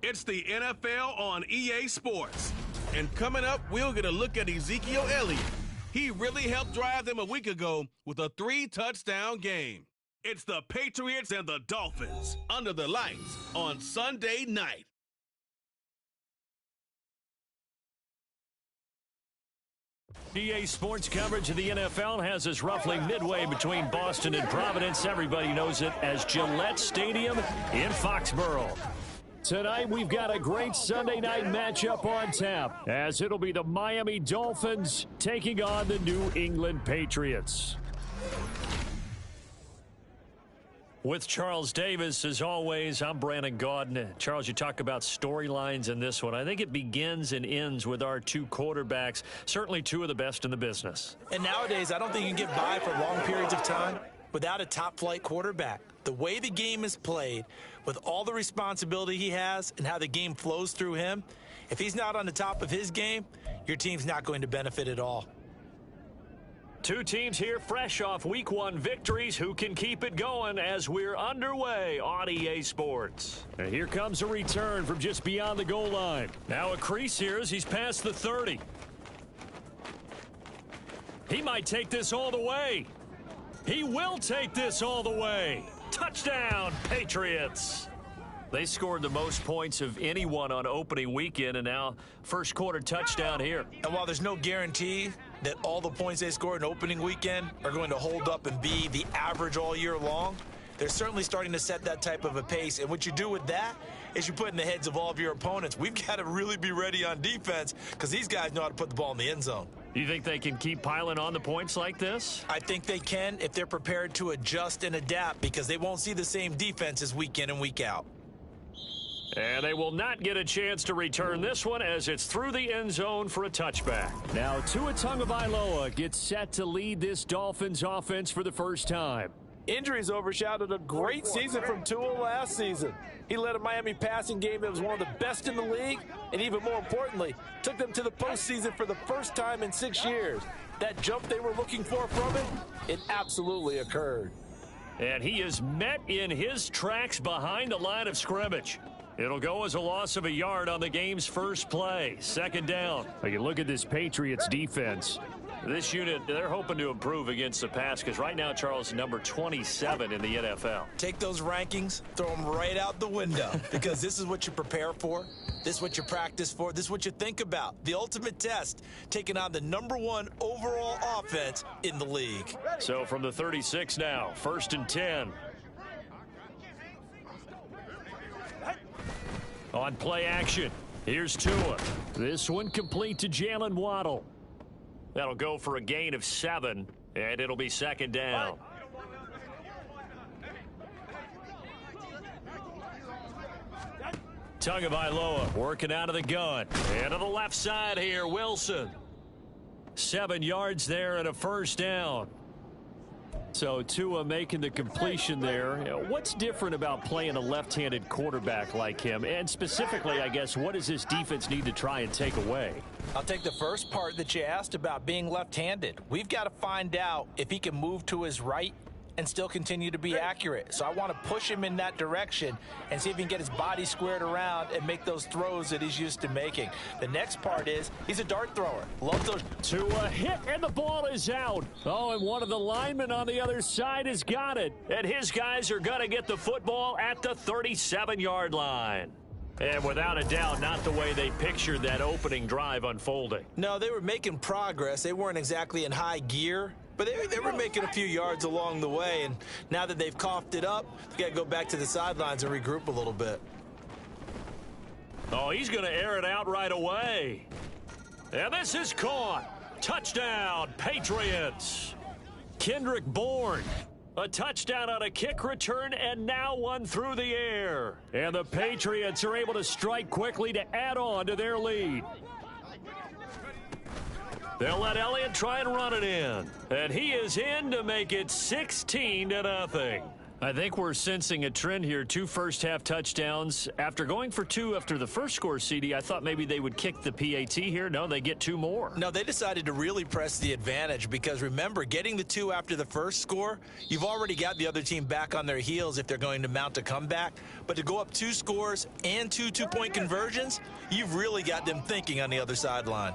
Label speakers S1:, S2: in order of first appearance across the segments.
S1: It's the NFL on EA Sports. And coming up, we'll get a look at Ezekiel Elliott. He really helped drive them a week ago with a 3-touchdown game. It's the Patriots and the Dolphins under the lights on Sunday night.
S2: EA Sports coverage of the NFL has us roughly midway between Boston and Providence. Everybody knows it as Gillette Stadium in Foxborough. Tonight, we've got a great Sunday night matchup on tap, as it'll be the Miami Dolphins taking on the New England Patriots. With Charles Davis, as always, I'm Brandon Gaudin. Charles, you talk about storylines in this one. I think it begins and ends with our two quarterbacks, certainly two of the best in the business.
S3: And nowadays, I don't think you can get by for long periods of time without a top-flight quarterback. The way the game is played, with all the responsibility he has and how the game flows through him, if he's not on the top of his game, your team's not going to benefit at all.
S2: Two teams here fresh off Week 1 victories. Who can keep it going as we're underway on EA Sports? And here comes a return from just beyond the goal line. Now a crease here as he's past the 30. He might take this all the way. He will take this all the way. Touchdown, Patriots. They scored the most points of anyone on opening weekend, and now first quarter touchdown here.
S3: And while there's no guarantee that all the points they scored in opening weekend are going to hold up and be the average all year long, they're certainly starting to set that type of a pace. And what you do with that is you put in the heads of all of your opponents, we've got to really be ready on defense because these guys know how to put the ball in the end zone.
S2: You think they can keep piling on the points like this?
S3: I think they can if they're prepared to adjust and adapt, because they won't see the same defenses week in and week out.
S2: And they will not get a chance to return this one as it's through the end zone for a touchback. Now Tua Tagovailoa gets set to lead this Dolphins offense for the first time.
S4: Injuries overshadowed a great season from Tua last season. He led a Miami passing game that was one of the best in the league, and even more importantly, took them to the postseason for the first time in 6 years. That jump they were looking for from it absolutely occurred.
S2: And he is met in his tracks behind the line of scrimmage. It'll go as a loss of a yard on the game's first play. Second down. You look at this Patriots defense. This unit, they're hoping to improve against the pass because right now, Charles, number 27 in the NFL.
S3: Take those rankings, throw them right out the window because this is what you prepare for. This is what you practice for. This is what you think about. The ultimate test, taking on the number 1 overall offense in the league.
S2: So from the 36 now, 1st and 10. On play action, here's Tua. This one complete to Jalen Waddle. That'll go for a gain of 7, and it'll be second down. Tagovailoa working out of the gun. And to the left side here, Wilson. 7 yards there and a first down. So Tua making the completion there. What's different about playing a left-handed quarterback like him? And specifically, I guess, what does this defense need to try and take away?
S3: I'll take the first part that you asked about being left-handed. We've got to find out if he can move to his right and still continue to be accurate. So I want to push him in that direction and see if he can get his body squared around and make those throws that he's used to making. The next part is he's a dart thrower. Loves those.
S2: To a hit, and the ball is out. Oh, and one of the linemen on the other side has got it. And his guys are going to get the football at the 37-yard line. And without a doubt, not the way they pictured that opening drive unfolding.
S3: No, they were making progress. They weren't exactly in high gear, but they were making a few yards along the way. And now that they've coughed it up, they got to go back to the sidelines and regroup a little bit.
S2: Oh, he's going to air it out right away. And this is caught. Touchdown, Patriots. Kendrick Bourne. A touchdown on a kick return, and now one through the air. And the Patriots are able to strike quickly to add on to their lead. They'll let Elliott try and run it in. And he is in to make it 16-0. I think we're sensing a trend here. 2 first-half touchdowns. After going for 2 after the first score, CD, I thought maybe they would kick the PAT here. No, they get 2 more.
S3: No, they decided to really press the advantage because, remember, getting the 2 after the first score, you've already got the other team back on their heels if they're going to mount a comeback. But to go up 2 scores and 2 two-point conversions, you've really got them thinking on the other sideline.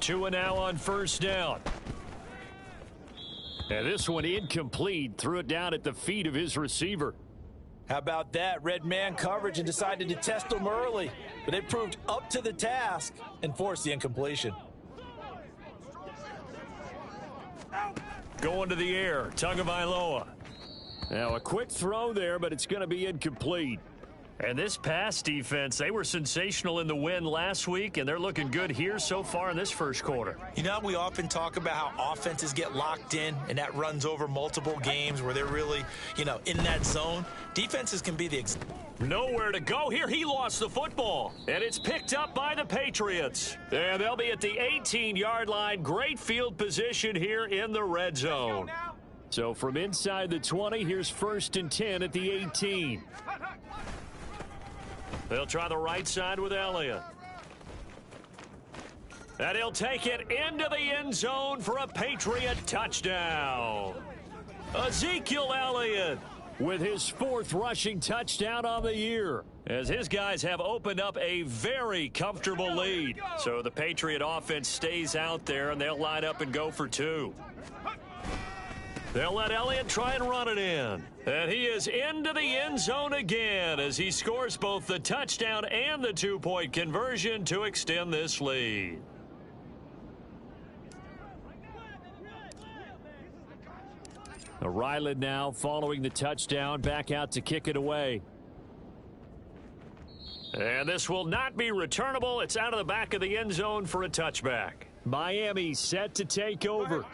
S2: 2 now on first down. And this one incomplete. Threw it down at the feet of his receiver.
S3: How about that? Red man coverage and decided to test them early. But it proved up to the task and forced the incompletion.
S2: Going to the air. Tagovailoa. Now a quick throw there, but it's going to be incomplete. And this pass defense, they were sensational in the win last week, and they're looking good here so far in this first quarter.
S3: You know, we often talk about how offenses get locked in, and that runs over multiple games where they're really, in that zone. Defenses can be the
S2: Nowhere to go here. He lost the football, and it's picked up by the Patriots. And they'll be at the 18-yard line. Great field position here in the red zone. So from inside the 20, here's 1st and 10 at the 18. They'll try the right side with Elliott. And he'll take it into the end zone for a Patriot touchdown. Ezekiel Elliott with his 4th rushing touchdown on the year, as his guys have opened up a very comfortable lead. So the Patriot offense stays out there, and they'll line up and go for 2. They'll let Elliott try and run it in. And he is into the end zone again as he scores both the touchdown and the 2-point conversion to extend this lead. Ryland now following the touchdown, back out to kick it away. And this will not be returnable. It's out of the back of the end zone for a touchback. Miami set to take over.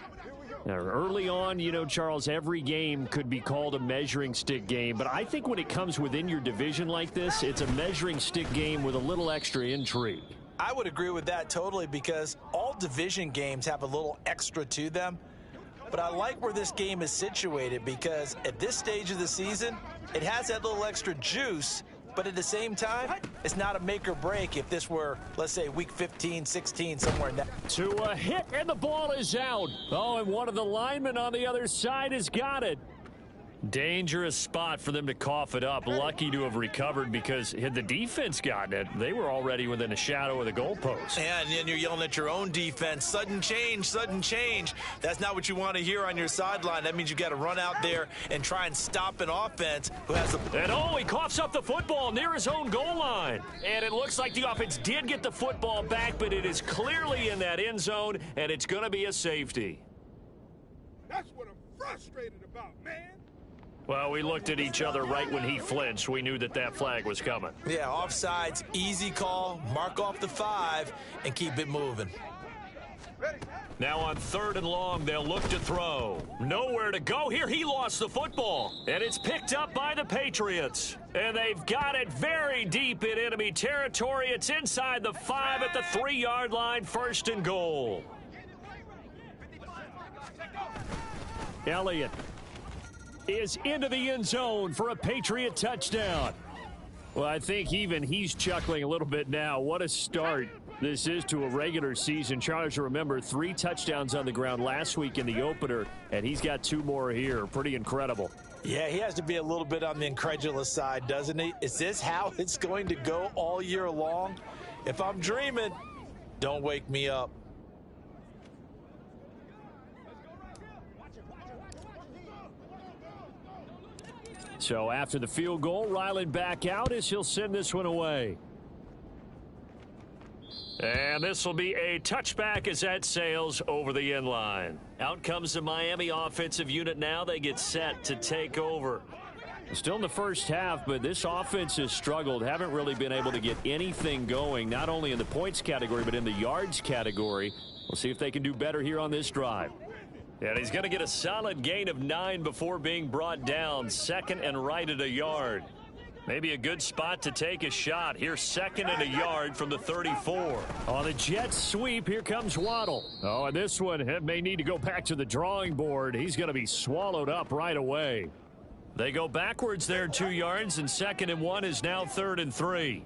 S2: Now, early on, Charles, every game could be called a measuring stick game. But I think when it comes within your division like this, it's a measuring stick game with a little extra intrigue.
S3: I would agree with that totally because all division games have a little extra to them. But I like where this game is situated because at this stage of the season, it has that little extra juice. But at the same time, it's not a make or break if this were, let's say, week 15, 16, somewhere in that.
S2: To a hit, and the ball is out. Oh, and one of the linemen on the other side has got it. Dangerous spot for them to cough it up. Lucky to have recovered because had the defense gotten it, they were already within a shadow of the goalpost.
S3: And then you're yelling at your own defense. Sudden change, sudden change. That's not what you want to hear on your sideline. That means you got to run out there and try and stop an offense who has the...
S2: And he coughs up the football near his own goal line. And it looks like the offense did get the football back, but it is clearly in that end zone, and it's going to be a safety.
S5: That's what I'm frustrated about, man.
S2: Well, we looked at each other right when he flinched. We knew that flag was coming.
S3: Yeah, offsides, easy call, mark off the 5, and keep it moving.
S2: Now on 3rd and long, they'll look to throw. Nowhere to go here. He lost the football, and it's picked up by the Patriots. And they've got it very deep in enemy territory. It's inside the 5 at the 3-yard line, 1st and goal. Elliott is into the end zone for a Patriot touchdown. Well, I think even he's chuckling a little bit now. What a start this is to a regular season. Charles, remember, 3 touchdowns on the ground last week in the opener, and he's got 2 more here. Pretty incredible.
S3: Yeah, he has to be a little bit on the incredulous side, doesn't he? Is this how it's going to go all year long? If I'm dreaming, don't wake me up.
S2: So after the field goal, Ryland back out as he'll send this one away. And this will be a touchback as that sails over the end line. Out comes the Miami offensive unit now. They get set to take over. Still in the first half, but this offense has struggled. Haven't really been able to get anything going, not only in the points category, but in the yards category. We'll see if they can do better here on this drive. And he's going to get a solid gain of 9 before being brought down. 2nd and right at a yard. Maybe a good spot to take a shot. Here's 2nd and a yard from the 34. On the jet sweep, here comes Waddle. Oh, and this one may need to go back to the drawing board. He's going to be swallowed up right away. They go backwards there 2 yards, and 2nd and 1 is now 3rd and 3.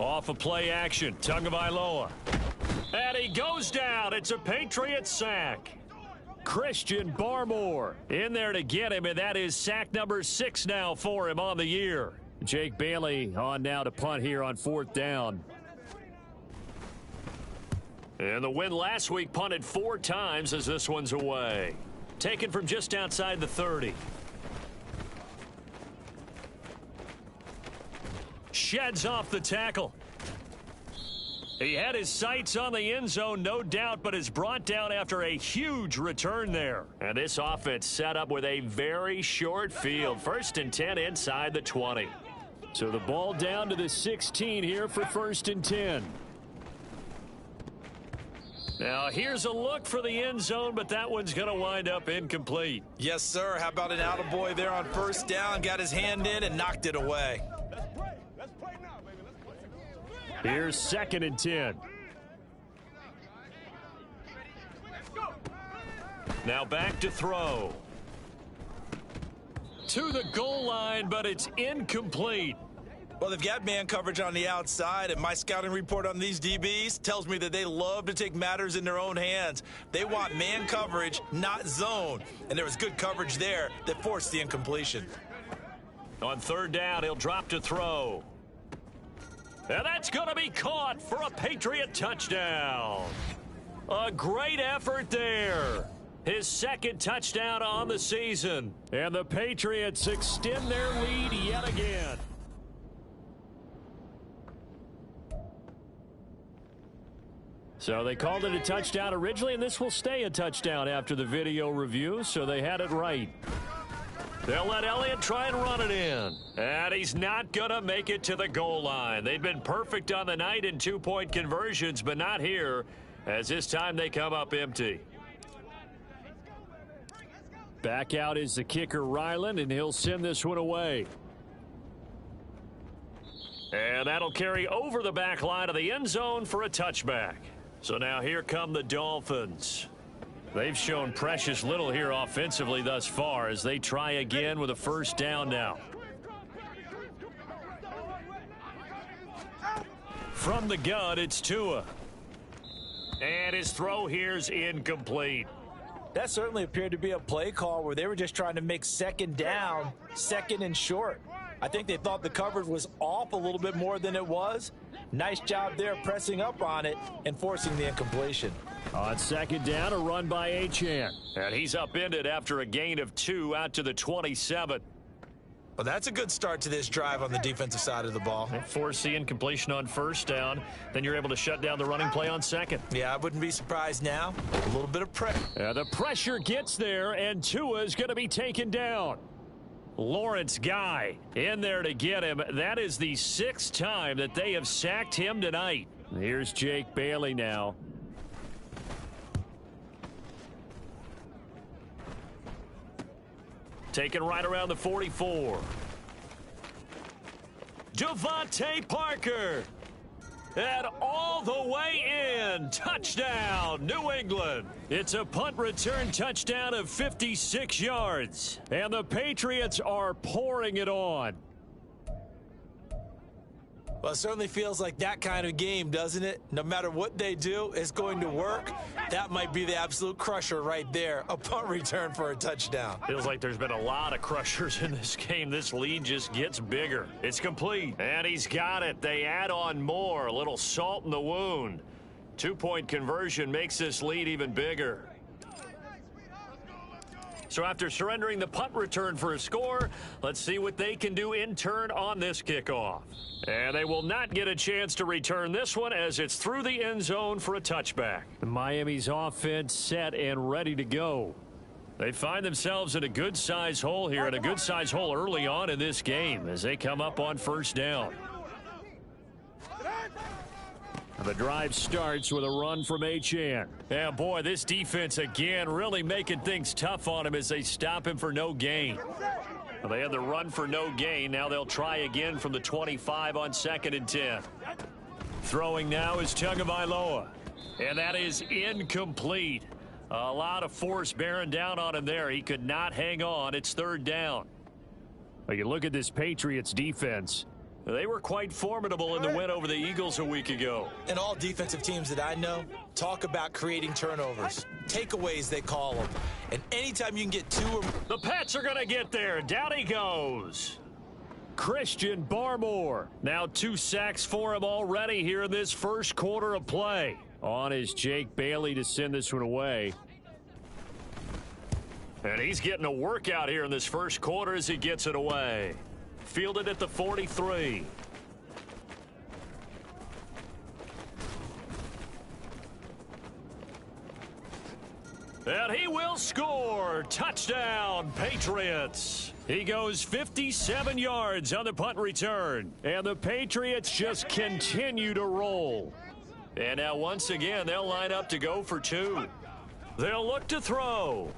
S2: Off of play action, Tagovailoa. And he goes down. It's a Patriot sack. Christian Barmore in there to get him, and that is sack number 6 now for him on the year. Jake Bailey on now to punt here on 4th down. And the win last week punted 4 times as this one's away. Taken from just outside the 30. Sheds off the tackle. He had his sights on the end zone, no doubt, but is brought down after a huge return there. And this offense set up with a very short field. 1st and 10 inside the 20. So the ball down to the 16 here for 1st and 10. Now here's a look for the end zone, but that one's going to wind up incomplete.
S3: Yes, sir. How about an attaboy there on 1st down? Got his hand in and knocked it away.
S2: Here's 2nd and 10. Now back to throw. To the goal line, but it's incomplete.
S3: Well, they've got man coverage on the outside, and my scouting report on these DBs tells me that they love to take matters in their own hands. They want man coverage, not zone. And there was good coverage there that forced the incompletion.
S2: On 3rd down, he'll drop to throw. And that's going to be caught for a Patriot touchdown. A great effort there. His 2nd touchdown on the season. And the Patriots extend their lead yet again. So they called it a touchdown originally, and this will stay a touchdown after the video review, so they had it right. They'll let Elliott try and run it in. And he's not going to make it to the goal line. They've been perfect on the night in 2-point conversions, but not here, as this time they come up empty. Back out is the kicker, Ryland, and he'll send this one away. And that'll carry over the back line of the end zone for a touchback. So now here come the Dolphins. They've shown precious little here offensively thus far as they try again with a 1st down now. From the gun, it's Tua. And his throw here's incomplete.
S3: That certainly appeared to be a play call where they were just trying to make 2nd down, 2nd and short. I think they thought the coverage was off a little bit more than it was. Nice job there pressing up on it and forcing the incompletion.
S2: On 2nd down, a run by Achane. And he's upended after a gain of 2 out to the 27.
S3: Well, that's a good start to this drive on the defensive side of the ball.
S2: They force the incompletion on 1st down. Then you're able to shut down the running play on 2nd.
S3: Yeah, I wouldn't be surprised now. A little bit of pressure.
S2: The pressure gets there, and Tua is going to be taken down. Lawrence Guy in there to get him. That is the 6th time that they have sacked him tonight. Here's Jake Bailey now. Taken right around the 44. Devontae Parker. And all the way in. Touchdown, New England. It's a punt return touchdown of 56 yards. And the Patriots are pouring it on.
S3: Well, it certainly feels like that kind of game, doesn't it? No matter what they do, it's going to work. That might be the absolute crusher right there. A punt return for a touchdown.
S2: Feels like there's been a lot of crushers in this game. This lead just gets bigger. It's complete. And he's got it. They add on more. A little salt in the wound. 2-point conversion makes this lead even bigger. So after surrendering the punt return for a score, let's see what they can do in turn on this kickoff. And they will not get a chance to return this one as it's through the end zone for a touchback. Miami's offense set and ready to go. They find themselves in a good-sized hole here, and a good-sized hole early on in this game as they come up on 1st down. The drive starts with a run from Achane. Yeah, boy, this defense again really making things tough on him as they stop him for no gain. Well, they had the run for no gain. Now they'll try again from the 25 on 2nd and 10. Throwing now is Tagovailoa. And that is incomplete. A lot of force bearing down on him there. He could not hang on. It's 3rd down. Well, you look at this Patriots defense. They were quite formidable in the win over the Eagles a week ago.
S3: And all defensive teams that I know talk about creating turnovers. Takeaways, they call them. And anytime you can get 2 or...
S2: The Pats are going to get there. Down he goes. Christian Barmore. Now 2 sacks for him already here in this first quarter of play. On is Jake Bailey to send this one away. And he's getting a workout here in this first quarter as he gets it away. Fielded at the 43. And he will score. Touchdown, Patriots. He goes 57 yards on the punt return. And the Patriots just continue to roll. And now once again, they'll line up to go for 2. They'll look to throw.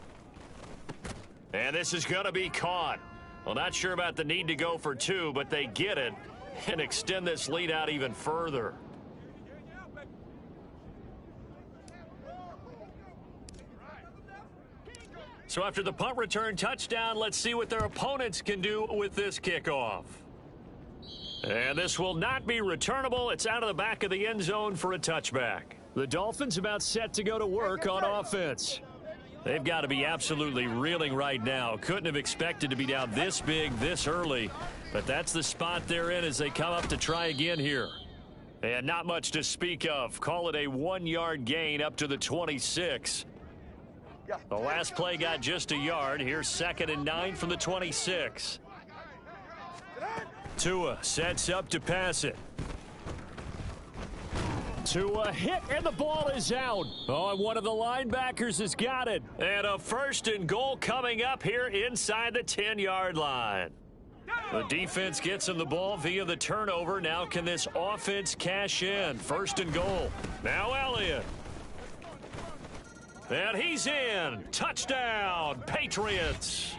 S2: And this is going to be caught. Well, not sure about the need to go for 2, but they get it and extend this lead out even further. So after the punt return touchdown, let's see what their opponents can do with this kickoff. And this will not be returnable. It's out of the back of the end zone for a touchback. The Dolphins about set to go to work on offense. They've got to be absolutely reeling right now. Couldn't have expected to be down this big this early, but that's the spot they're in as they come up to try again here. And not much to speak of. Call it a 1-yard gain up to the 26. The last play got just a yard. Here's 2nd and 9 from the 26. Tua sets up to pass it. Tua hit, and the ball is out. Oh, and one of the linebackers has got it. And a 1st and goal coming up here inside the 10-yard line. The defense gets him the ball via the turnover. Now can this offense cash in? 1st and goal. Now Elliott. And he's in. Touchdown, Patriots.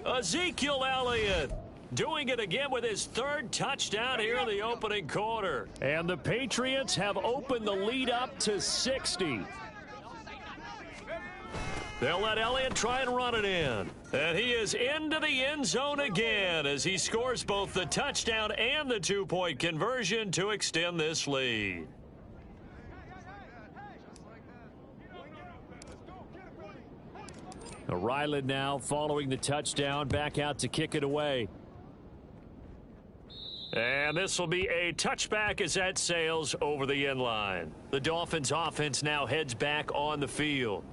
S2: Ezekiel Elliott doing it again with his 3rd touchdown here in the opening quarter. And the Patriots have opened the lead up to 60. They'll let Elliott try and run it in. And he is into the end zone again as he scores both the touchdown and the 2-point conversion to extend this lead. Ryland now following the touchdown, back out to kick it away. And this will be a touchback as that sails over the end line. The Dolphins offense now heads back on the field.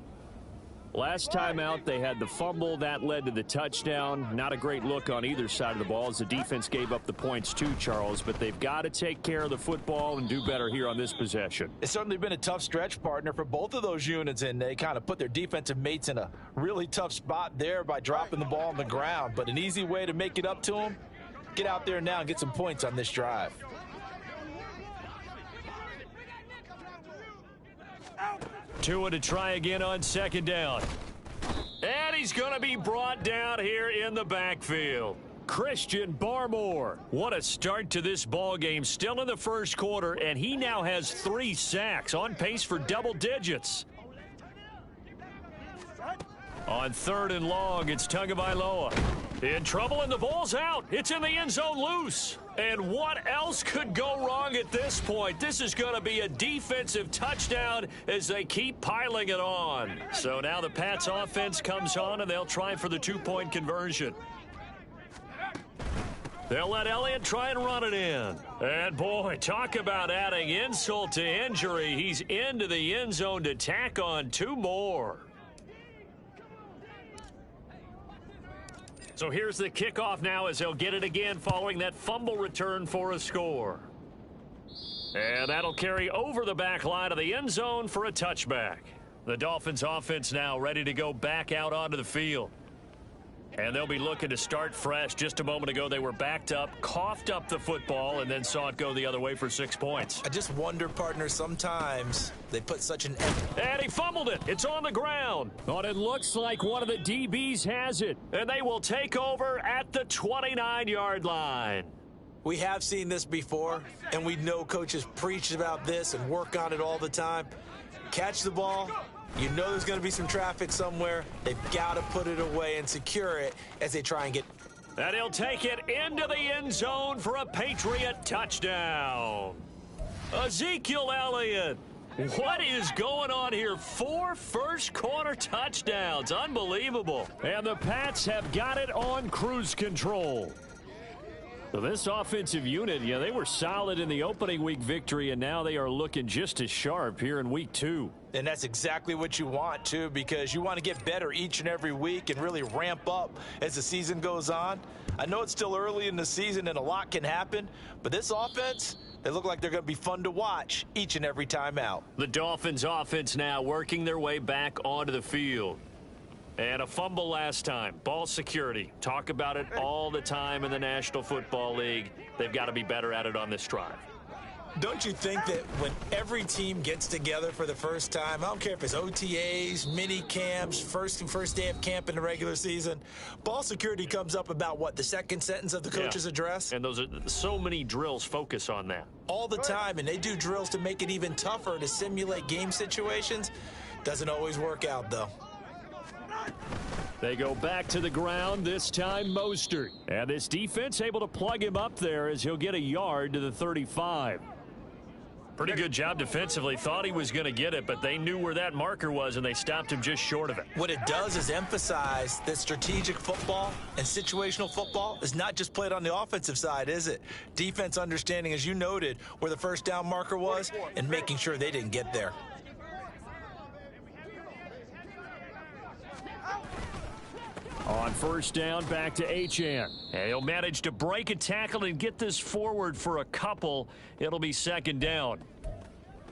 S2: Last time out, they had the fumble. That led to the touchdown. Not a great look on either side of the ball as the defense gave up the points too, Charles. But they've got to take care of the football and do better here on this possession.
S3: It's certainly been a tough stretch, partner, for both of those units, and they kind of put their defensive mates in a really tough spot there by dropping the ball on the ground. But an easy way to make it up to them, get out there now and get some points on this drive.
S2: Tua to try again on 2nd down. And he's going to be brought down here in the backfield. Christian Barmore. What a start to this ball game. Still in the first quarter, and he now has 3 sacks, on pace for double digits. On 3rd and long, it's Tagovailoa. In trouble, and the ball's out. It's in the end zone loose. And what else could go wrong at this point? This is going to be a defensive touchdown as they keep piling it on. So now the Pats offense comes on, and they'll try for the 2-point conversion. They'll let Elliott try and run it in. And boy, talk about adding insult to injury. He's into the end zone to tack on 2 more. So here's the kickoff now as they'll get it again following that fumble return for a score. And that'll carry over the back line of the end zone for a touchback. The Dolphins offense now ready to go back out onto the field. And they'll be looking to start fresh. Just a moment ago, they were backed up, coughed up the football, and then saw it go the other way for 6 points.
S3: I just wonder, partner, sometimes they put such an
S2: And he fumbled it. It's on the ground. But it looks like one of the DBs has it. And they will take over at the 29-yard line.
S3: We have seen this before, and we know coaches preach about this and work on it all the time. Catch the ball. You know there's going to be some traffic somewhere. They've got to put it away and secure it as they try and get.
S2: And he'll take it into the end zone for a Patriot touchdown. Ezekiel Elliott. What is going on here? 4 first-quarter touchdowns. Unbelievable. And the Pats have got it on cruise control. So this offensive unit, yeah, they were solid in the opening week victory, and now they are looking just as sharp here in week 2.
S3: And that's exactly what you want, too, because you want to get better each and every week and really ramp up as the season goes on. I know it's still early in the season and a lot can happen, but this offense, they look like they're going to be fun to watch each and every time out.
S2: The Dolphins offense now working their way back onto the field. And a fumble last time. Ball security. Talk about it all the time in the National Football League. They've got to be better at it on this drive.
S3: Don't you think that when every team gets together for the first time, I don't care if it's OTAs, mini camps, first day of camp in the regular season, ball security comes up about what, the second sentence of the coach's address?
S2: And those are so many drills focus on that.
S3: All the time, and they do drills to make it even tougher to simulate game situations. Doesn't always work out, though.
S2: They go back to the ground, this time Mostert. And this defense able to plug him up there as he'll get a yard to the 35. Pretty good job defensively. Thought he was going to get it, but they knew where that marker was, and they stopped him just short of it.
S3: What it does is emphasize that strategic football and situational football is not just played on the offensive side, is it? Defense understanding, as you noted, where the first down marker was and making sure they didn't get there.
S2: On first down, back to Achane. And he'll manage to break a tackle and get this forward for a couple. It'll be second down.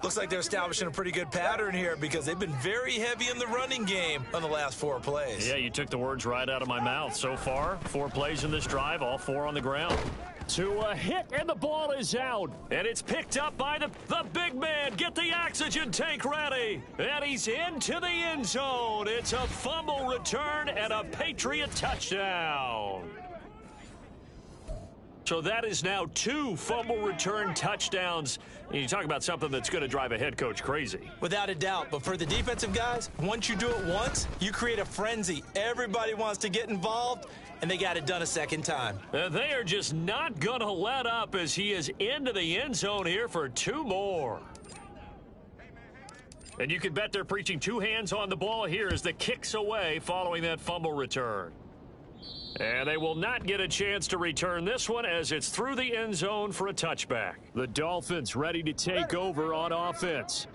S3: Looks like they're establishing a pretty good pattern here because they've been very heavy in the running game on the last 4 plays.
S2: Yeah, you took the words right out of my mouth. So far, 4 plays in this drive, all 4 on the ground. To a hit, and the ball is out. And it's picked up by the big man. Get the oxygen tank ready. And he's into the end zone. It's a fumble return and a Patriot touchdown. So that is now 2 fumble return touchdowns. And you talk about something that's going to drive a head coach crazy.
S3: Without a doubt. But for the defensive guys, once you do it once, you create a frenzy. Everybody wants to get involved, and they got it done a second time.
S2: They are just not going to let up as he is into the end zone here for 2 more. And you can bet they're preaching 2 hands on the ball here as the kick's away following that fumble return. And they will not get a chance to return this one as it's through the end zone for a touchback. The Dolphins ready to take over on offense.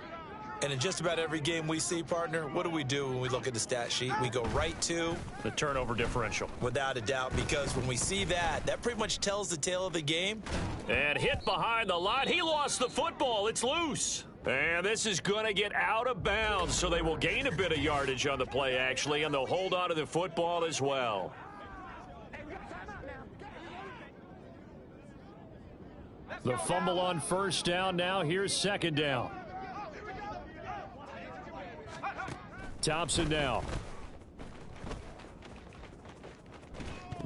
S3: And in just about every game we see, partner, what do when we look at the stat sheet? We go right to
S2: the turnover differential.
S3: Without a doubt, because when we see that, that pretty much tells the tale of the game.
S2: And hit behind the line. He lost the football. It's loose. And this is going to get out of bounds, so they will gain a bit of yardage on the play, actually, and they'll hold on to the football as well. The fumble on first down. Now here's second down. Thompson now.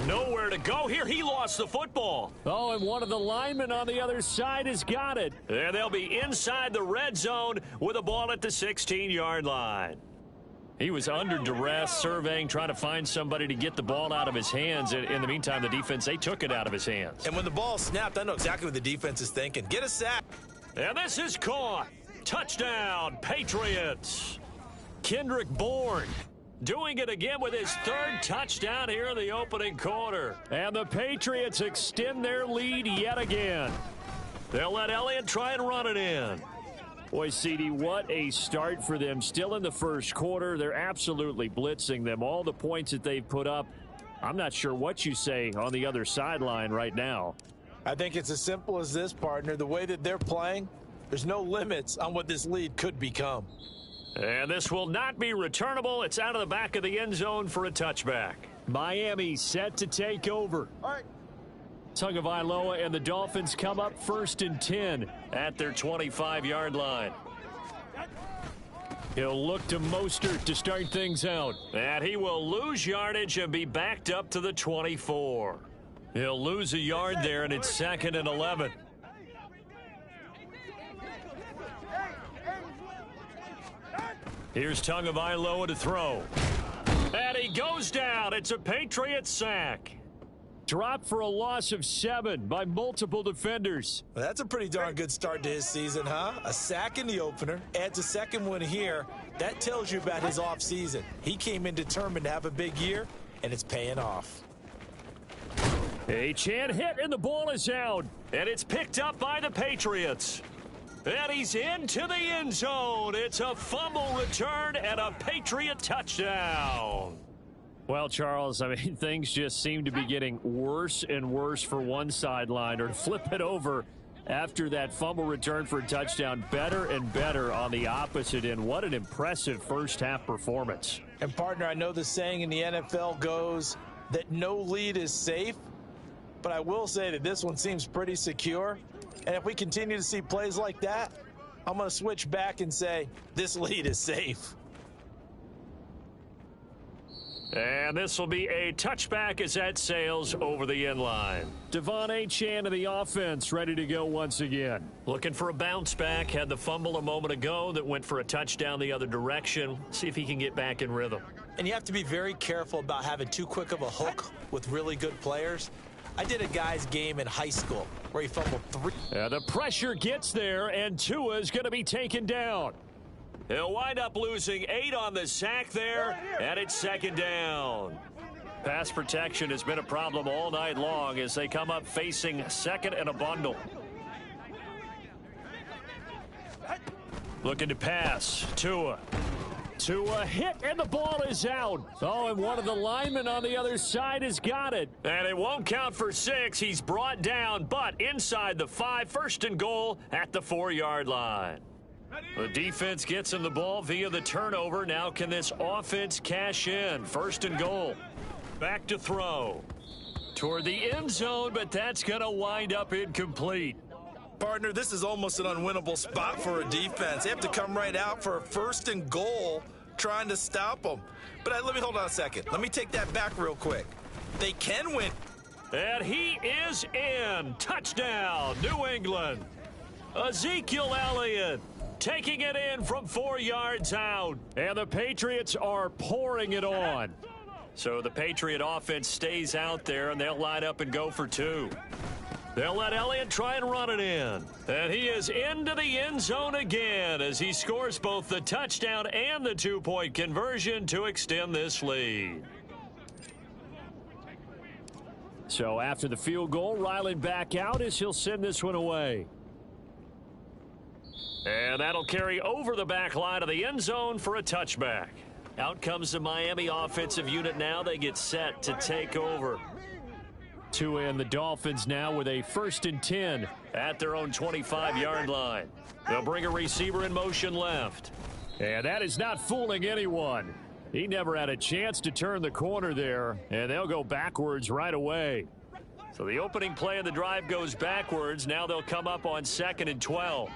S2: Nowhere to go here. He lost the football. Oh, and one of the linemen on the other side has got it. And they'll be inside the red zone with a ball at the 16-yard line. He was under duress, surveying, trying to find somebody to get the ball out of his hands. In the meantime, the defense, they took it out of his hands.
S3: And when the ball snapped, I know exactly what the defense is thinking. Get a sack.
S2: And this is caught. Touchdown, Patriots. Kendrick Bourne doing it again with his 3rd touchdown here in the opening quarter. And the Patriots extend their lead yet again. They'll let Elliott try and run it in. Boy, CD, what a start for them. Still in the first quarter. They're absolutely blitzing them. All the points that they've put up, I'm not sure what you say on the other sideline right now.
S3: I think it's as simple as this, partner. The way that they're playing, there's no limits on what this lead could become.
S2: And this will not be returnable. It's out of the back of the end zone for a touchback. Miami set to take over.
S5: All right.
S2: Tagovailoa and the Dolphins come up 1st and 10 at their 25-yard line. He'll look to Mostert to start things out. And he will lose yardage and be backed up to the 24. He'll lose a yard there, and it's 2nd and 11. Here's Tagovailoa to throw. And he goes down. It's a Patriots sack. Dropped for a loss of 7 by multiple defenders.
S4: Well, that's a pretty darn good start to his season, huh? A sack in the opener, adds a second one here. That tells you about his offseason. He came in determined to have a big year, and it's paying off.
S2: Achane hit, and the ball is out. And it's picked up by the Patriots. And he's into the end zone. It's a fumble return and a Patriot touchdown. Well, Charles, I mean, things just seem to be getting worse and worse for one sideline. Or to flip it over after that fumble return for a touchdown, better and better on the opposite end. What an impressive first-half performance.
S4: And, partner, I know the saying in the NFL goes that no lead is safe, but I will say that this one seems pretty secure. And if we continue to see plays like that, I'm going to switch back and say this lead is safe.
S2: And this will be a touchback as that sails over the end line. Devon Achane of the offense ready to go once again. Looking for a bounce back. Had the fumble a moment ago that went for a touchdown the other direction. See if he can get back in rhythm.
S4: And you have to be very careful about having too quick of a hook with really good players. I did a guy's game in high school where he fumbled 3.
S2: The pressure gets there, and Tua is going to be taken down. He'll wind up losing 8 on the sack there, and it's 2nd down. Pass protection has been a problem all night long as they come up facing 2nd and a bundle. Looking to pass. Tua hit, and the ball is out. Oh, and one of the linemen on the other side has got it. And it won't count for 6. He's brought down, but inside the 5, 1st and goal at the 4-yard line. The defense gets him the ball via the turnover. Now can this offense cash in? 1st and goal. Back to throw. Toward the end zone, but that's going to wind up incomplete.
S4: Partner, this is almost an unwinnable spot for a defense. They have to come right out for a 1st and goal trying to stop them. But let me hold on a second. Let me take that back real quick. They can win.
S2: And he is in. Touchdown, New England. Ezekiel Elliott taking it in from 4 yards out. And the Patriots are pouring it on. So the Patriot offense stays out there, and they'll line up and go for 2. They'll let Elliott try and run it in. And he is into the end zone again as he scores both the touchdown and the 2-point conversion to extend this lead. So after the field goal, Ryland back out as he'll send this one away. And that'll carry over the back line of the end zone for a touchback. Out comes the Miami offensive unit now. They get set to take over. Tua and the Dolphins now with a 1st and 10 at their own 25-yard line. They'll bring a receiver in motion left. And that is not fooling anyone. He never had a chance to turn the corner there, and they'll go backwards right away. So the opening play of the drive goes backwards. Now they'll come up on 2nd and 12.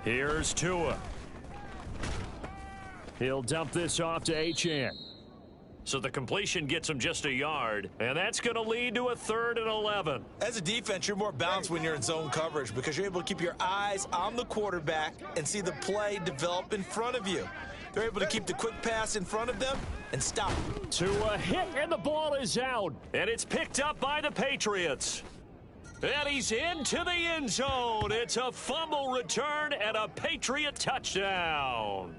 S2: Here's Tua. He'll dump this off to Achane. So the completion gets him just a yard, and that's going to lead to a 3rd and 11.
S4: As a defense, you're more balanced when you're in zone coverage because you're able to keep your eyes on the quarterback and see the play develop in front of you. They're able to keep the quick pass in front of them and stop.
S2: Tua hit, and the ball is out, and it's picked up by the Patriots. And he's into the end zone. It's a fumble return and a Patriot touchdown.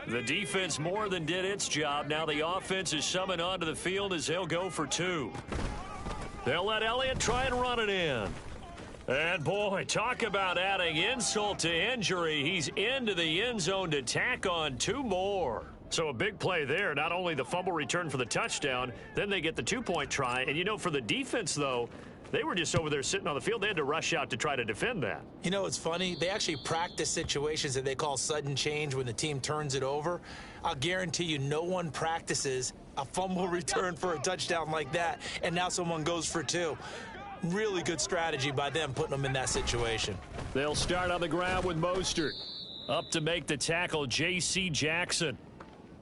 S2: The defense more than did its job. Now the offense is summoned onto the field as they'll go for 2. They'll let Elliott try and run it in. And boy, talk about adding insult to injury. He's into the end zone to tack on 2 more. So a big play there. Not only the fumble return for the touchdown, then they get the 2-point try. And you know, for the defense, though, They were just over there sitting on the field. They had to rush out to try to defend that.
S3: You know, it's funny. They actually practice situations that they call sudden change when the team turns it over. I'll guarantee you no one practices a fumble return for a touchdown like that, and now someone goes for two. Really good strategy by them putting them in that situation.
S2: They'll start on the ground with Mostert. Up to make the tackle, J.C. Jackson.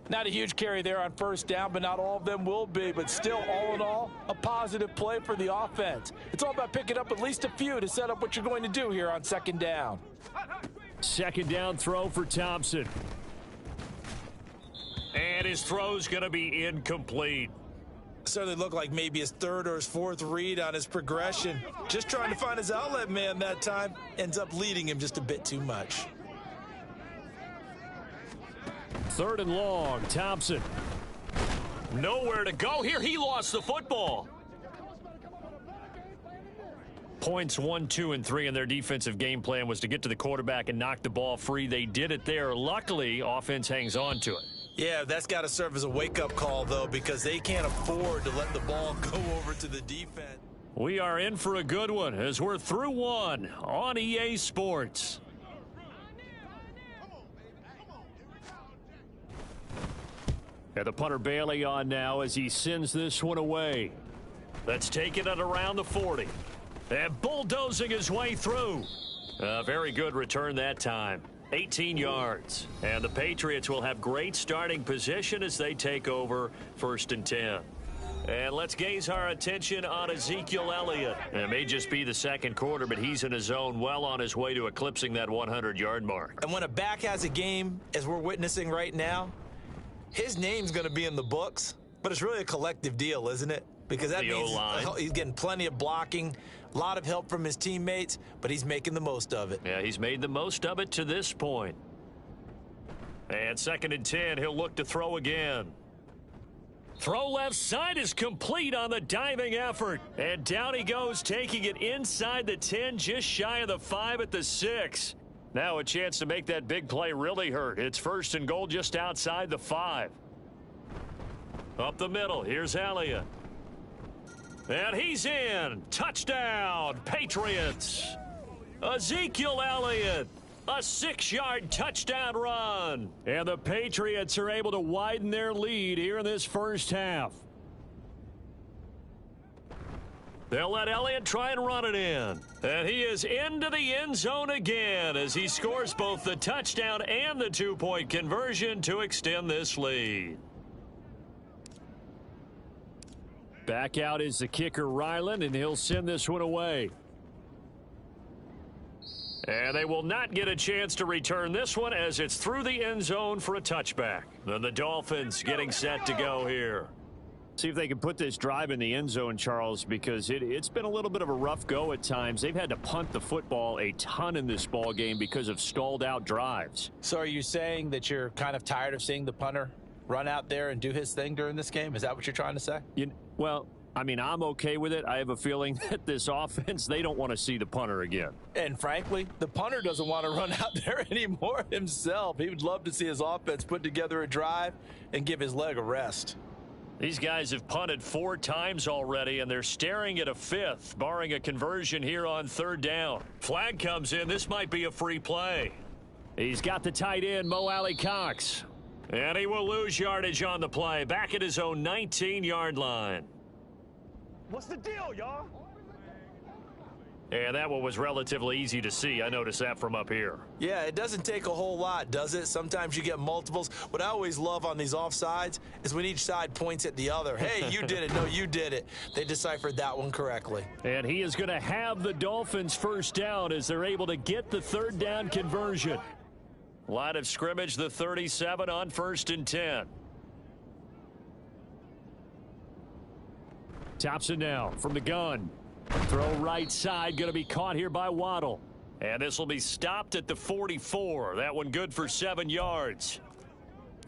S3: Not a huge carry there on first down, but not all of them will be. But still, all in all, a positive play for the offense. It's all about picking up at least a few to set up what you're going to do here on second down.
S2: Second down throw for Thompson. And his throw's going to be incomplete.
S3: Certainly looked like maybe his third or his fourth read on his progression. Just trying to find his outlet man that time. Ends up leading him just a bit too much.
S2: Third and long, Thompson. Nowhere to go here. He lost the football. Points 1, 2, and 3 in their defensive game plan was to get to the quarterback and knock the ball free. They did it there. Luckily, offense hangs on to it.
S3: Yeah, that's got to serve as a wake-up call, though, because they can't afford to let the ball go over to the defense.
S2: We are in for a good one as we're through one on EA Sports. And the punter Bailey on now as he sends this one away. Let's take it at around the 40. And bulldozing his way through. A very good return that time. 18 yards. And the Patriots will have great starting position as they take over 1st and 10. And let's gaze our attention on Ezekiel Elliott. It may just be the second quarter, but he's in his zone, well on his way to eclipsing that 100-yard mark.
S3: And when a back has a game, as we're witnessing right now, his name's going to be in the books, but it's really a collective deal, isn't it? Because that means he's getting plenty of blocking, a lot of help from his teammates, but he's making the most of it.
S2: Yeah, he's made the most of it to this point. And 2nd and 10, he'll look to throw again. Throw left side is complete on the diving effort. And down he goes, taking it inside the 10, just shy of the 5 at the 6. Now a chance to make that big play really hurt. It's 1st and goal just outside the 5. Up the middle, here's Elliott. And he's in. Touchdown, Patriots. Ezekiel Elliott, a 6-yard touchdown run. And the Patriots are able to widen their lead here in this first half. They'll let Elliott try and run it in. And he is into the end zone again as he scores both the touchdown and the 2-point conversion to extend this lead. Back out is the kicker, Ryland, and he'll send this one away. And they will not get a chance to return this one as it's through the end zone for a touchback. Then the Dolphins getting set to go here. See if they can put this drive in the end zone, Charles, because it's been a little bit of a rough go at times. They've had to punt the football a ton in this ball game because of stalled out drives.
S3: So are you saying that you're kind of tired of seeing the punter run out there and do his thing during this game? Is that what you're trying to say?
S2: Well, I mean, I'm okay with it. I have a feeling that this offense, they don't want to see the punter again.
S3: And frankly, the punter doesn't want to run out there anymore himself. He would love to see his offense put together a drive and give his leg a rest.
S2: These guys have punted 4 times already, and they're staring at a 5th, barring a conversion here on 3rd down. Flag comes in. This might be a free play. He's got the tight end, Mo Alley-Cox. And he will lose yardage on the play, back at his own 19-yard line.
S6: What's the deal, y'all?
S2: And that one was relatively easy to see. I noticed that from up here.
S3: Yeah, it doesn't take a whole lot, does it? Sometimes you get multiples. What I always love on these offsides is when each side points at the other. Hey, you did it. No, you did it. They deciphered that one correctly.
S2: And he is going to have the Dolphins first down as they're able to get the 3rd down conversion. Line of scrimmage, the 37 on 1st and 10. Thompson now from the gun. Throw right side, going to be caught here by Waddle. And this will be stopped at the 44. That one good for 7 yards.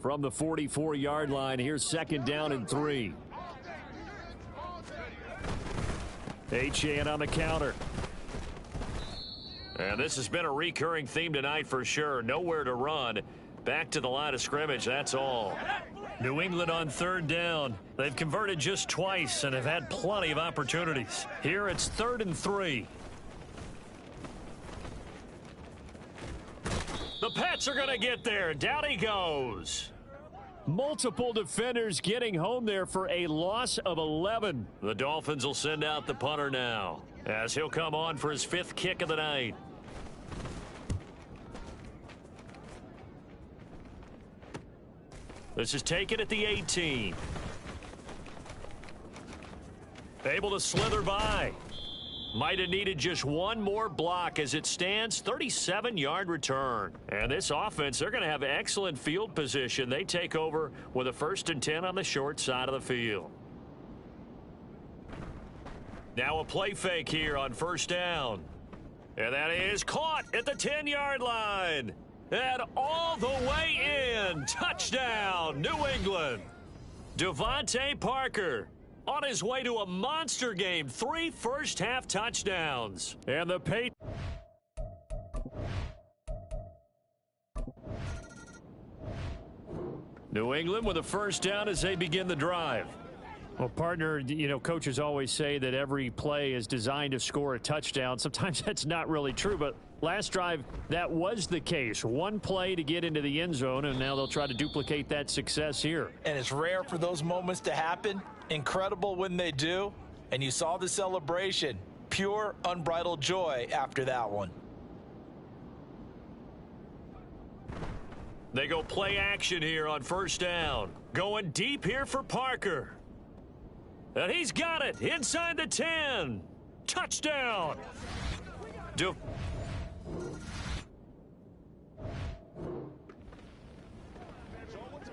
S2: From the 44-yard line, here's 2nd down and 3. Achane on the counter. And this has been a recurring theme tonight for sure. Nowhere to run. Back to the line of scrimmage, that's all. New England on third down. They've converted just twice and have had plenty of opportunities. Here it's 3rd and 3. The Pats are going to get there. Down he goes. Multiple defenders getting home there for a loss of 11. The Dolphins will send out the punter now as he'll come on for his 5th kick of the night. This is taken at the 18. Able to slither by. Might have needed just one more block as it stands. 37-yard return. And this offense, they're going to have excellent field position. They take over with a 1st and 10 on the short side of the field. Now a play fake here on 1st down. And that is caught at the 10-yard line. And all the way in. Touchdown, New England. Devontae Parker on his way to a monster game. 3 first-half touchdowns. And the New England with a 1st down as they begin the drive. Well, partner, coaches always say that every play is designed to score a touchdown. Sometimes that's not really true, but last drive, that was the case. One play to get into the end zone, and now they'll try to duplicate that success here.
S3: And it's rare for those moments to happen. Incredible when they do. And you saw the celebration. Pure, unbridled joy after that one.
S2: They go play action here on 1st down. Going deep here for Parker. And he's got it inside the 10. Touchdown.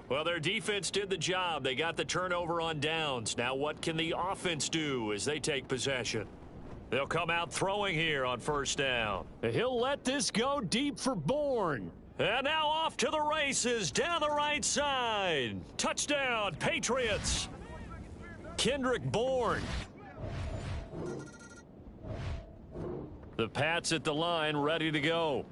S2: Well, their defense did the job. They got the turnover on downs. Now what can the offense do as they take possession? They'll come out throwing here on 1st down. He'll let this go deep for Bourne. And now off to the races down the right side. Touchdown, Patriots. Kendrick Bourne. The Pats at the line ready to go.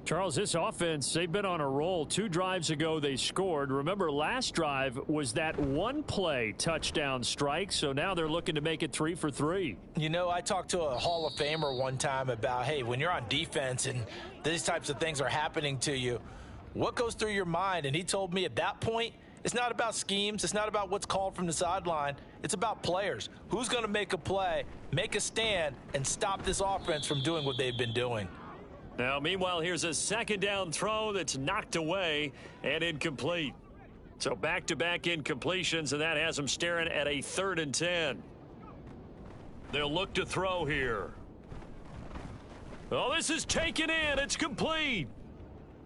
S2: Charles, this offense, they've been on a roll. 2 drives ago, they scored. Remember, last drive was that one-play touchdown strike, so now they're looking to make it 3 for 3.
S3: I talked to a Hall of Famer one time about, hey, when you're on defense and these types of things are happening to you, what goes through your mind? And he told me at that point, it's not about schemes. It's not about what's called from the sideline. It's about players. Who's going to make a play, make a stand, and stop this offense from doing what they've been doing?
S2: Now, meanwhile, here's a 2nd down throw that's knocked away and incomplete. So back-to-back incompletions, and that has them staring at a 3rd and 10. They'll look to throw here. Oh, this is taken in. It's complete.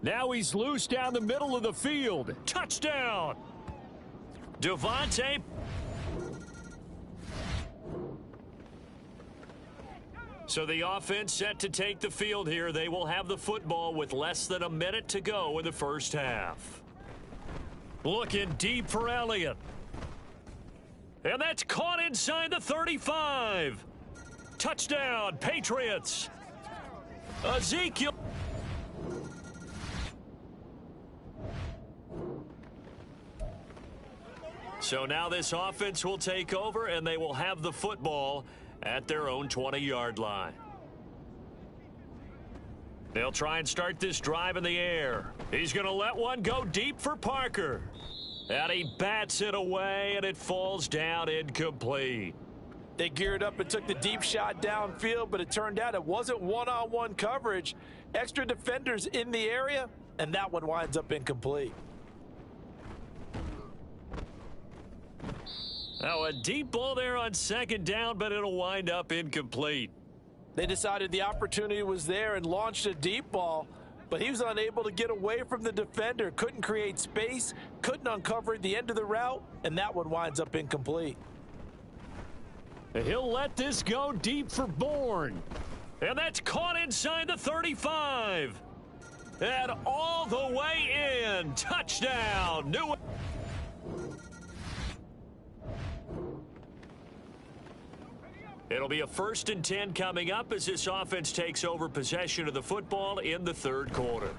S2: Now he's loose down the middle of the field. Touchdown. Devontae. So the offense set to take the field here. They will have the football with less than a minute to go in the 1st half. Looking deep for Elliott. And that's caught inside the 35. Touchdown, Patriots. Ezekiel. So now this offense will take over, and they will have the football at their own 20-yard line. They'll try and start this drive in the air. He's going to let one go deep for Parker. And he bats it away, and it falls down incomplete.
S4: They geared up and took the deep shot downfield, but it turned out it wasn't one-on-one coverage. Extra defenders in the area, and that one winds up incomplete.
S2: Now a deep ball there on 2nd down, but it'll wind up incomplete.
S4: They decided the opportunity was there and launched a deep ball, but he was unable to get away from the defender, couldn't create space, couldn't uncover the end of the route, and that one winds up incomplete.
S2: He'll let this go deep for Bourne. And that's caught inside the 35. And all the way in. Touchdown, New England. It'll be a 1st and 10 coming up as this offense takes over possession of the football in the 3rd quarter.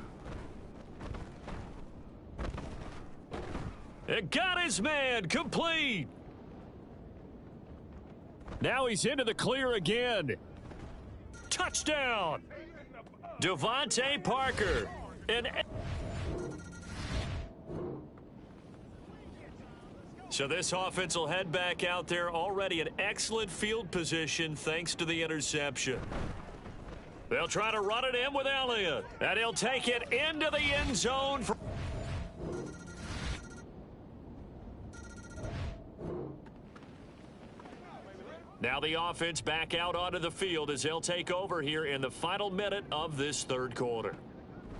S2: got his man, complete. Now he's into the clear again. Touchdown. Devontae Parker. So this offense will head back out there, already in excellent field position thanks to the interception. They'll try to run it in with Elliott, and he'll take it into the end zone. Now the offense back out onto the field as they'll take over here in the final minute of this third quarter.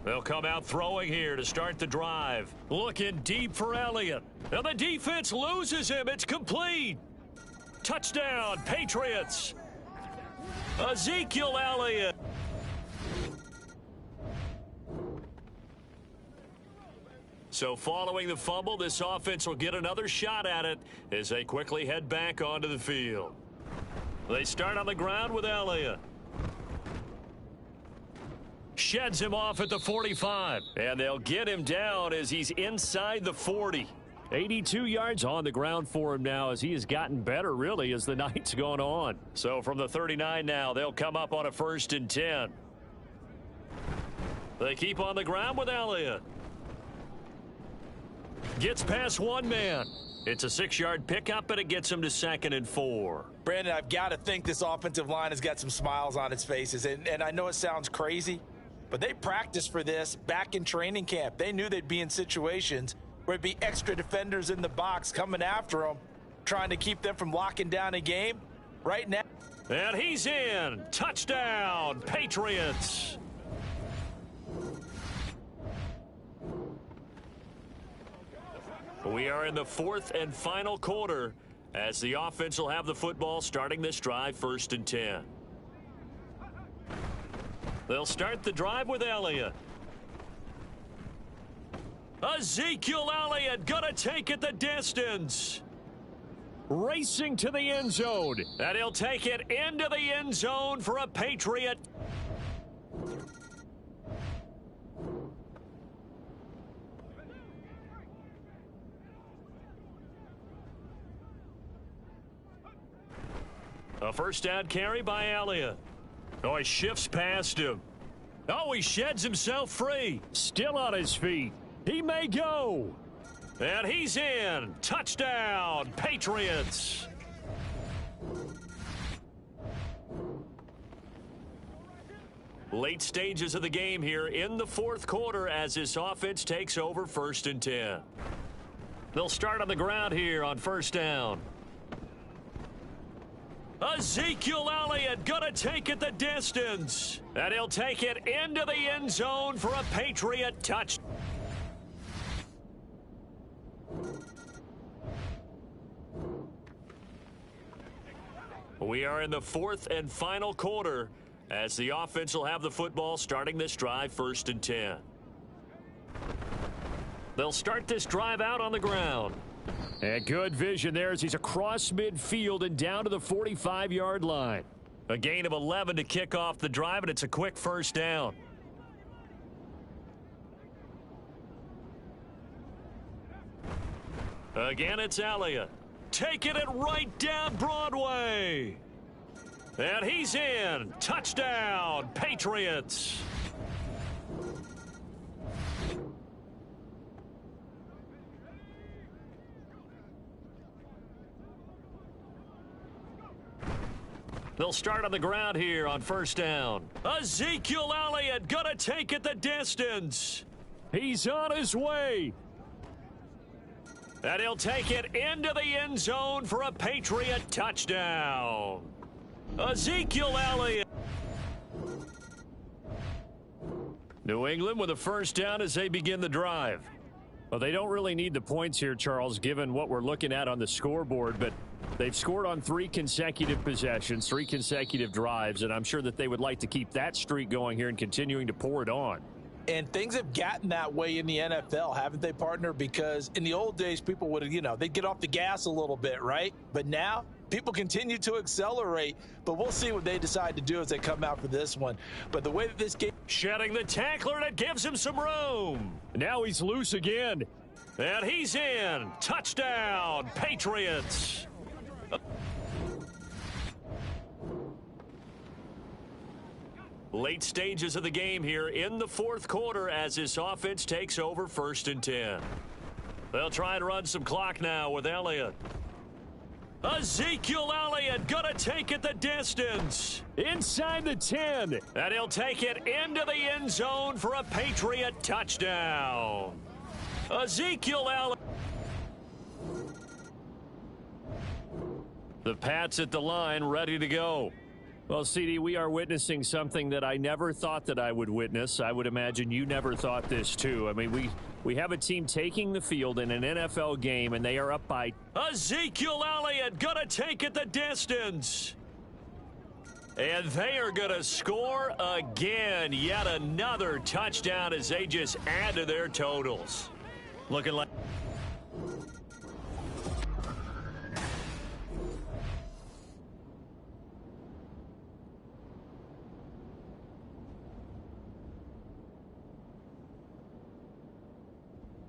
S2: They'll come out throwing here to start the drive. Looking deep for Elliott. And the defense loses him. It's complete. Touchdown, Patriots. Ezekiel Elliott. So following the fumble, this offense will get another shot at it as they quickly head back onto the field. They start on the ground with Elliott. Sheds him off at the 45. And they'll get him down as he's inside the 40. 82 yards on the ground for him now as he has gotten better, really, as the night's gone on. So from the 39 now, they'll come up on a 1st and 10. They keep on the ground with Elliott. Gets past one man. It's a 6-yard pickup, and it gets him to 2nd and 4.
S3: Brandon, I've got to think this offensive line has got some smiles on its faces. And I know it sounds crazy, but they practiced for this back in training camp. They knew they'd be in situations where it'd be extra defenders in the box coming after them, trying to keep them from locking down a game. Right now.
S2: And he's in. Touchdown, Patriots. We are in the 4th and final quarter as the offense will have the football starting this drive 1st and 10. They'll start the drive with Elliott. Ezekiel Elliott gonna take it the distance. Racing to the end zone. And he'll take it into the end zone for a Patriot. A first down carry by Elliott. Oh, he shifts past him. Oh, he sheds himself free. Still on his feet. He may go. And he's in. Touchdown, Patriots. Late stages of the game here in the 4th quarter as this offense takes over 1st and 10. They'll start on the ground here on 1st down. Ezekiel Elliott gonna take it the distance. And he'll take it into the end zone for a Patriot touch. We are in the 4th and final quarter as the offense will have the football starting this drive 1st and 10. They'll start this drive out on the ground. And good vision there as he's across midfield and down to the 45-yard line. A gain of 11 to kick off the drive, and it's a quick 1st down. Again, it's Elliott. Taking it right down Broadway. And he's in. Touchdown, Patriots. They'll start on the ground here on 1st down. Ezekiel Elliott gonna take it the distance. He's on his way. And he'll take it into the end zone for a Patriot touchdown. Ezekiel Elliott. New England with a 1st down as they begin the drive. Well, they don't really need the points here, Charles, given what we're looking at on the scoreboard, but they've scored on 3 consecutive possessions, 3 consecutive drives, and I'm sure that they would like to keep that streak going here and continuing to pour it on.
S3: And things have gotten that way in the NFL, haven't they, partner? Because in the old days, people would, they'd get off the gas a little bit, right? But now, people continue to accelerate, but we'll see what they decide to do as they come out for this one. But the way that this game...
S2: Shedding the tackler, and it gives him some room. Now he's loose again. And he's in. Touchdown, Patriots. Late stages of the game here in the fourth quarter as this offense takes over 1st and 10. They'll try and run some clock now with Elliott. Ezekiel Elliott gonna take it the distance. Inside the 10. And he'll take it into the end zone for a Patriot touchdown. Ezekiel Elliott. The Pats at the line ready to go. Well, CD, we are witnessing something that I never thought that I would witness. I would imagine you never thought this, too. I mean, we have a team taking the field in an NFL game, and they are up by... Ezekiel Elliott gonna take it the distance. And they are gonna score again. Yet another touchdown as they just add to their totals. Looking like...